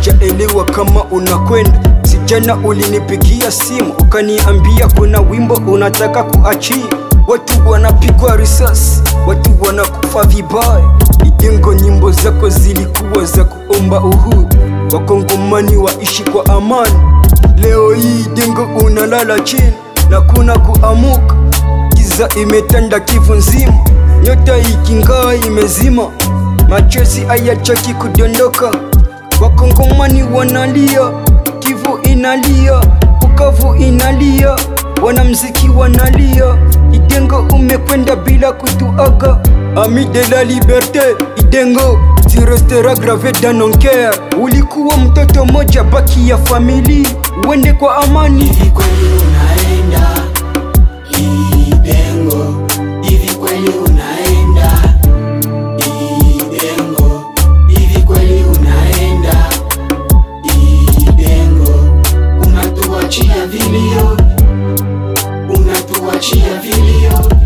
sijaelewa kama unakwenda. Sijana ulinipigia simu ukaniambia kuna wimbo unataka kuachia. Watu wanapigwa risasi, watu wanakufa vibaya. Idengo, nyimbo zako zilikuwa za kuomba uhuru, wakongomani waishi kwa amani. Leo hii Idengo unalala chini na kuna kuamuka. Giza imetanda Kivu nzima, nyota ikingaa imezima, machozi hayachaki kudondoka. Wakongomani wanalia, Kivu inalia, Bukavu inalia, wanamziki wanalia. Idengo umekwenda bila kutuaga. Ami de la liberté, Idengo, tu resteras gravé dans nos cœurs. Ulikuwa mtoto moja baki ya famili, uende kwa amani. Hivi kweli unaenda Idengo? Hivi kweli unaenda Idengo? Hivi kweli unaenda Idengo? Unatuachia vilio, unatuachia vilio.